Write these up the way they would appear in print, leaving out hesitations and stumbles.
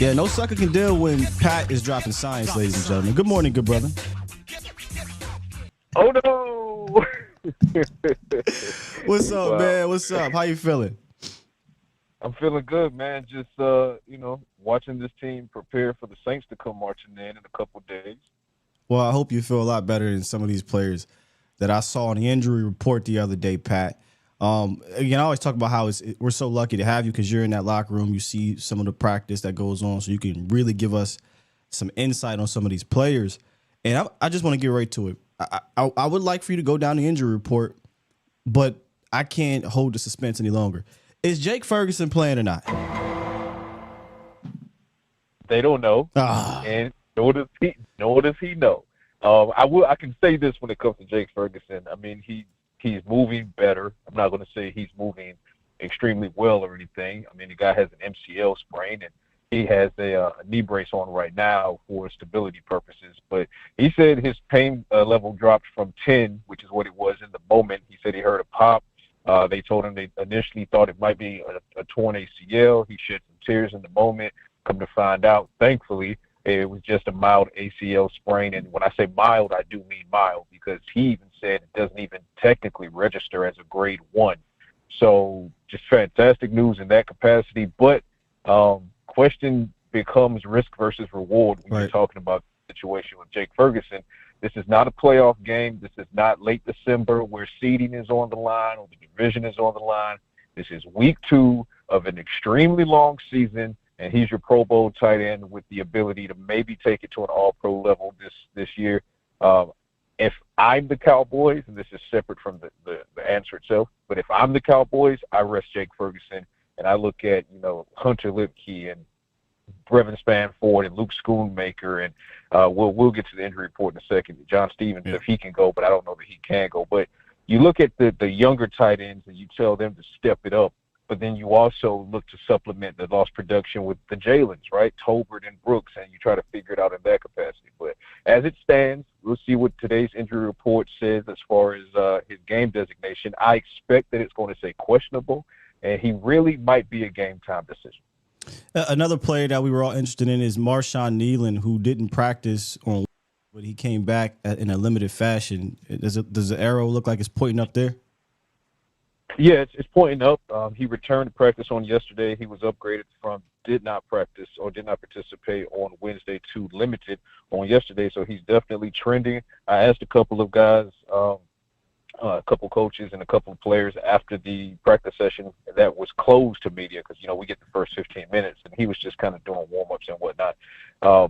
Yeah, no sucker can deal when Pat is dropping science, ladies and gentlemen. Good morning, good brother. Oh no! What's up, Wow, man? What's up? How you feeling? I'm feeling good, man. Just watching this team prepare for the Saints to come marching in a couple days. Well, I hope you feel a lot better than some of these players that I saw on the injury report the other day, Pat. Again, I always talk about how we're so lucky to have you because you're in that locker room. You see some of the practice that goes on, so you can really give us some insight on some of these players. And I just want to get right to it. I would like for you to go down the injury report, but I can't hold the suspense any longer. Is Jake Ferguson playing or not? They don't know, Ah, and nor does he. Nor does he know. I can say this when it comes to Jake Ferguson. I mean, he's moving better. I'm not going to say he's moving extremely well or anything. I mean, the guy has an MCL sprain and he has a knee brace on right now for stability purposes. But he said his pain level dropped from 10, which is what it was in the moment. He said he heard a pop. They told him they initially thought it might be a torn ACL. He shed some tears in the moment. Come to find out, thankfully, it was just a mild ACL sprain. And when I say mild, I do mean mild because he even said it doesn't even technically register as a grade 1. So just fantastic news in that capacity. But question becomes risk versus reward when you're right. talking about the situation with Jake Ferguson. This is not a playoff game. This is not late December where seeding is on the line or the division is on the line. This is week 2 of an extremely long season, and he's your Pro Bowl tight end with the ability to maybe take it to an all-pro level this year. If I'm the Cowboys, and this is separate from the answer itself, but if I'm the Cowboys, I rest Jake Ferguson, and I look at, Hunter Lipke and Brevin Spanford and Luke Schoonmaker, and we'll get to the injury report in a second. John Stevens, if he can go, but I don't know that he can go. But you look at the younger tight ends and you tell them to step it up, but then you also look to supplement the lost production with the Jalen's, right? Tolbert and Brooks, and you try to figure it out in that capacity. But as it stands, we'll see what today's injury report says as far as his game designation. I expect that it's going to say questionable, and he really might be a game-time decision. Another player that we were all interested in is Marshawn Neely, who didn't practice on, but he came back in a limited fashion. Does the arrow look like it's pointing up there? Yeah, it's pointing up. He returned to practice on yesterday. He was upgraded from did not practice or did not participate on Wednesday to limited on yesterday. So he's definitely trending. I asked a couple of guys, a couple coaches and a couple of players after the practice session that was closed to media because, we get the first 15 minutes, and he was just kind of doing warm-ups and whatnot.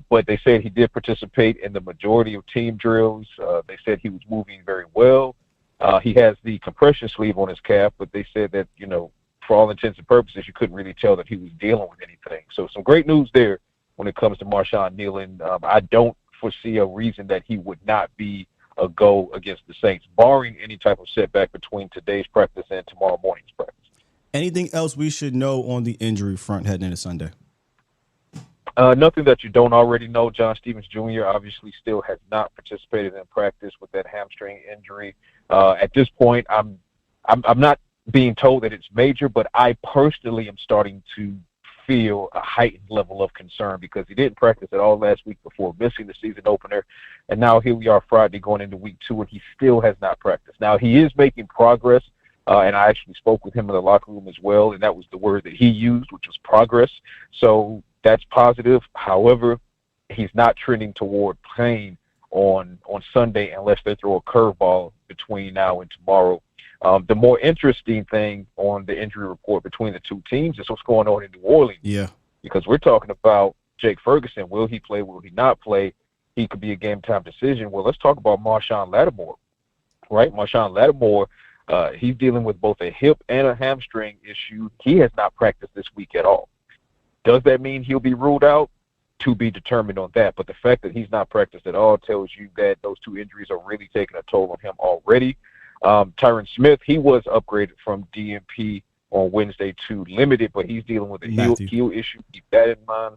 But they said he did participate in the majority of team drills. They said he was moving very well. He has the compression sleeve on his calf, but they said that, for all intents and purposes, you couldn't really tell that he was dealing with anything. So some great news there when it comes to Marshawn Neely. I don't foresee a reason that he would not be a go against the Saints, barring any type of setback between today's practice and tomorrow morning's practice. Anything else we should know on the injury front heading into Sunday? Nothing that you don't already know. John Stevens Jr. obviously still has not participated in practice with that hamstring injury. At this point, I'm not being told that it's major, but I personally am starting to feel a heightened level of concern because he didn't practice at all last week before missing the season opener, and now here we are Friday going into week 2, and he still has not practiced. Now, he is making progress, and I actually spoke with him in the locker room as well, and that was the word that he used, which was progress. So that's positive. However, he's not trending toward playing on Sunday unless they throw a curveball between now and tomorrow. The more interesting thing on the injury report between the two teams is what's going on in New Orleans. Yeah. Because we're talking about Jake Ferguson. Will he play? Will he not play? He could be a game-time decision. Well, let's talk about Marshawn Lattimore, right? Marshawn Lattimore, he's dealing with both a hip and a hamstring issue. He has not practiced this week at all. Does that mean he'll be ruled out? To be determined on that. But the fact that he's not practiced at all tells you that those two injuries are really taking a toll on him already. Tyron Smith, he was upgraded from DNP on Wednesday to limited, but he's dealing with a heel issue. Keep that in mind.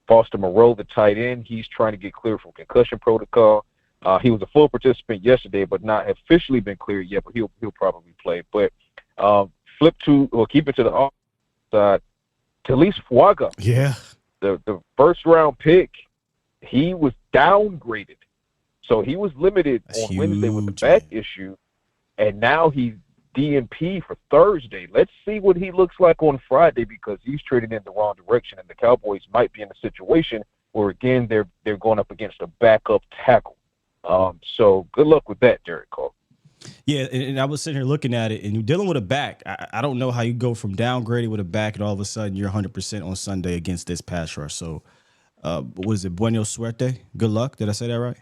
Foster Moreau, the tight end, he's trying to get cleared from concussion protocol. He was a full participant yesterday, but not officially been cleared yet, but he'll probably play. But keep it to the offside. Talise Fuaga. Yeah. the first round pick, he was downgraded. So he was limited That's on Wednesday with the huge, back man. issue, and now he's DNP for Thursday. Let's see what he looks like on Friday, because he's trading in the wrong direction, and the Cowboys might be in a situation where, again, they're going up against a backup tackle. So good luck with that, Derek Carr. Yeah, and I was sitting here looking at it, and you're dealing with a back. I don't know how you go from downgraded with a back, and all of a sudden you're 100% on Sunday against this pass rush. So, what is it? Buena suerte. Good luck. Did I say that right?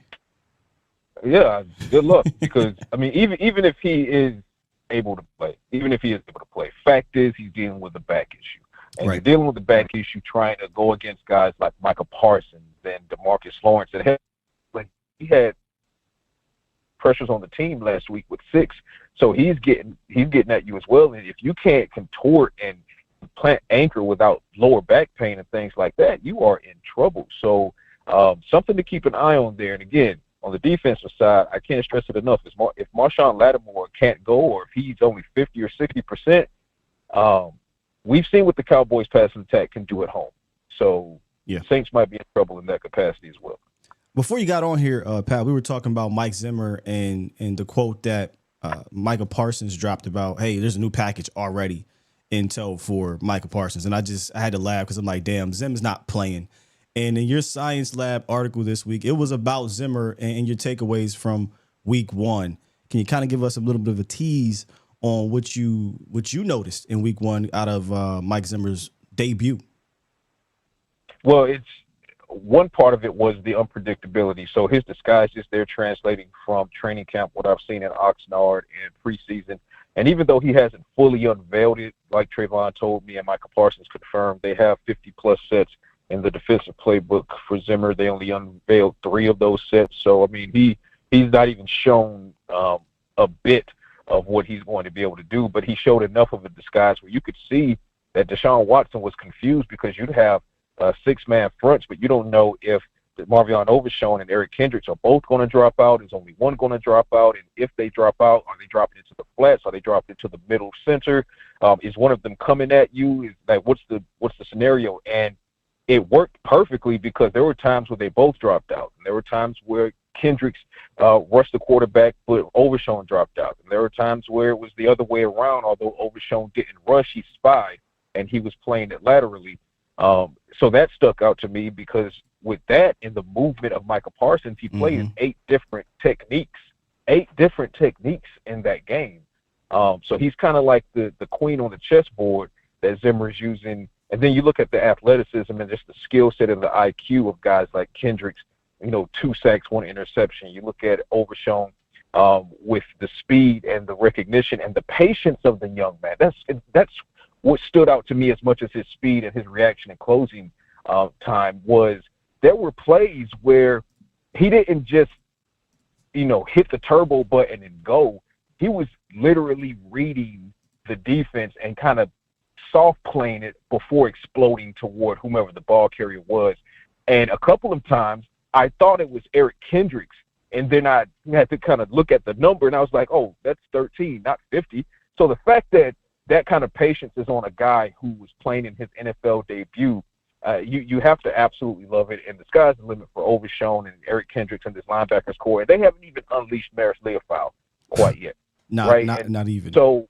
Yeah, good luck, because I mean, even if he is able to play, fact is he's dealing with a back issue, and Right. you're dealing with a back issue trying to go against guys like Micah Parsons and DeMarcus Lawrence, and he had pressures on the team last week with 6, so he's getting at you as well. And if you can't contort and plant anchor without lower back pain and things like that, you are in trouble. So something to keep an eye on there. And again, on the defensive side, I can't stress it enough. If Marshawn Lattimore can't go, or if he's only 50 or 60%, we've seen what the Cowboys passing attack can do at home. So the Saints might be in trouble in that capacity as well. Before you got on here, Pat, we were talking about Mike Zimmer and the quote that Micah Parsons dropped about, hey, there's a new package already in tow for Micah Parsons. And I had to laugh because I'm like, damn, Zimmer's not playing. And in your Science Lab article this week, it was about Zimmer and your takeaways from week 1. Can you kind of give us a little bit of a tease on what you noticed in week 1 out of Mike Zimmer's debut? Well, one part of it was the unpredictability. So his disguises, they're translating from training camp, what I've seen in Oxnard and preseason. And even though he hasn't fully unveiled it, like Trayvon told me and Micah Parsons confirmed, they have 50-plus sets in the defensive playbook for Zimmer. They only unveiled 3 of those sets. So, I mean, he's not even shown a bit of what he's going to be able to do, but he showed enough of a disguise where you could see that Deshaun Watson was confused, because you'd have 6-man fronts, but you don't know if Marvion Overshown and Eric Kendricks are both going to drop out. Is only one going to drop out? And if they drop out, are they dropping into the flats? Are they dropping into the middle center? Is one of them coming at you? Is like, what's the scenario? And it worked perfectly, because there were times where they both dropped out, and there were times where Kendricks rushed the quarterback, but Overshown dropped out. And there were times where it was the other way around. Although Overshown didn't rush, he spied, and he was playing it laterally. So that stuck out to me, because with that and the movement of Micah Parsons, he played in 8 different techniques in that game. So he's kind of like the queen on the chessboard that Zimmer's using. And then you look at the athleticism and just the skill set and the IQ of guys like Kendricks, 2 sacks, 1 interception. You look at Overshown with the speed and the recognition and the patience of the young man. That's what stood out to me as much as his speed and his reaction and closing time. Was there were plays where he didn't just, hit the turbo button and go. He was literally reading the defense and kind of soft playing it before exploding toward whomever the ball carrier was. And a couple of times I thought it was Eric Kendricks, and then I had to kind of look at the number, and I was like, oh, that's 13, not 50. So the fact that kind of patience is on a guy who was playing in his NFL debut, you have to absolutely love it. And the sky's the limit for Overshown and Eric Kendricks and this linebackers core. And they haven't even unleashed Maris Leofow quite yet. Not even. So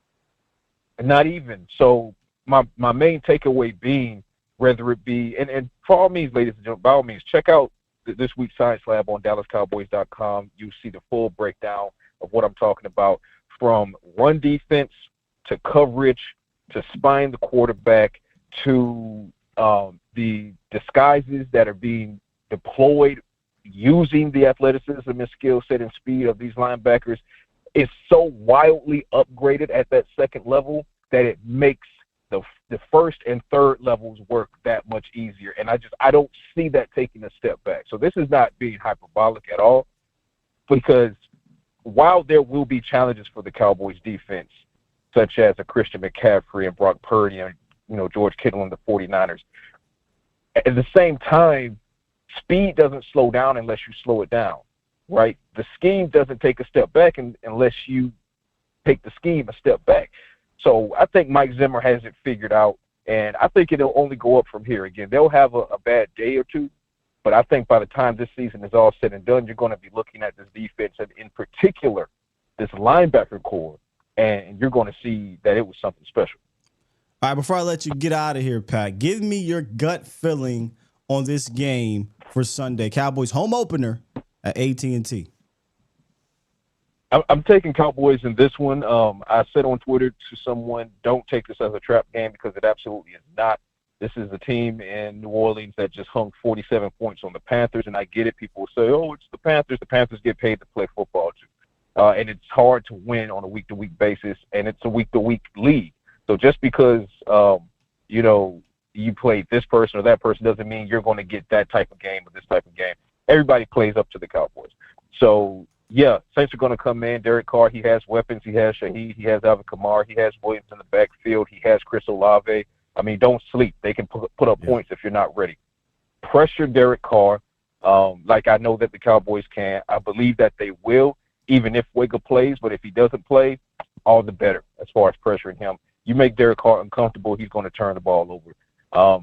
not even. So my main takeaway being, whether it be, and for all means, ladies and gentlemen, by all means, check out this week's Science Lab on DallasCowboys.com. You see the full breakdown of what I'm talking about, from run defense to coverage to spying the quarterback to the disguises that are being deployed using the athleticism and skill set and speed of these linebackers. Is so wildly upgraded at that second level that it makes the first and third levels work that much easier. And I don't see that taking a step back. So this is not being hyperbolic at all, because while there will be challenges for the Cowboys defense, such as a Christian McCaffrey and Brock Purdy and, George Kittle and the 49ers, at the same time, speed doesn't slow down unless you slow it down, right? The scheme doesn't take a step back unless you take the scheme a step back. So I think Mike Zimmer has it figured out. And I think it'll only go up from here. Again, they'll have a bad day or two, but I think by the time this season is all said and done, you're going to be looking at this defense and in particular this linebacker core, and you're going to see that it was something special. All right, before I let you get out of here, Pat, give me your gut feeling on this game for Sunday. Cowboys home opener at AT&T. I'm taking Cowboys in this one. I said on Twitter to someone, don't take this as a trap game because it absolutely is not. This is a team in New Orleans that just hung 47 points on the Panthers, and I get it. People will say, oh, it's the Panthers. The Panthers get paid to play football, too. And it's hard to win on a week-to-week basis, and it's a week-to-week league. So just because, you played this person or that person doesn't mean you're going to get that type of game or this type of game. Everybody plays up to the Cowboys. So, yeah, Saints are going to come in. Derek Carr, he has weapons. He has Shaheed. He has Alvin Kamara. He has Williams in the backfield. He has Chris Olave. I mean, don't sleep. They can put up points if you're not ready. Pressure Derek Carr like I know that the Cowboys can. I believe that they will, even if Wigga plays. But if he doesn't play, all the better as far as pressuring him. You make Derek Carr uncomfortable, he's going to turn the ball over.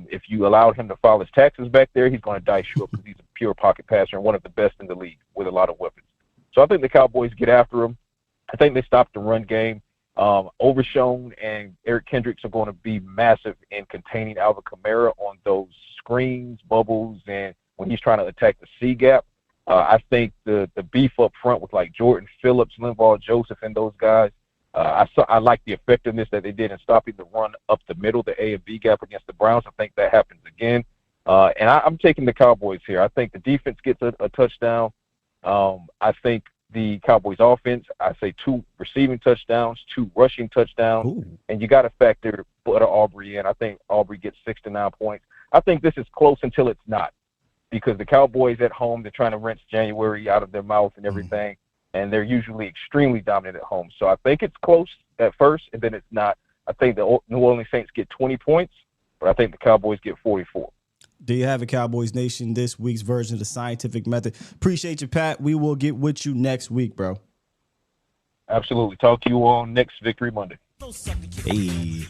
If you allow him to file his taxes back there, he's going to dice you up because he's a pure pocket passer and one of the best in the league with a lot of weapons. So I think the Cowboys get after him. I think they stop the run game. Overshown and Eric Kendricks are going to be massive in containing Alvin Kamara on those screens, bubbles, and when he's trying to attack the C gap. I think the beef up front with like Jordan Phillips, Linval Joseph, and those guys. I like the effectiveness that they did in stopping the run up the middle, the A and B gap against the Browns. I think that happens again. And I'm taking the Cowboys here. I think the defense gets a touchdown. I think the Cowboys offense, I say 2 receiving touchdowns, 2 rushing touchdowns. Ooh. And you got to factor Bud Aubrey in. I think Aubrey gets 6 to 9 points. I think this is close until it's not, because the Cowboys at home, they're trying to rinse January out of their mouth and everything. And they're usually extremely dominant at home. So I think it's close at first, and then it's not. I think the New Orleans Saints get 20 points, but I think the Cowboys get 44. Do you have a Cowboys Nation this week's version of the scientific method? Appreciate you, Pat. We will get with you next week, bro. Absolutely. Talk to you on next Victory Monday. Hey.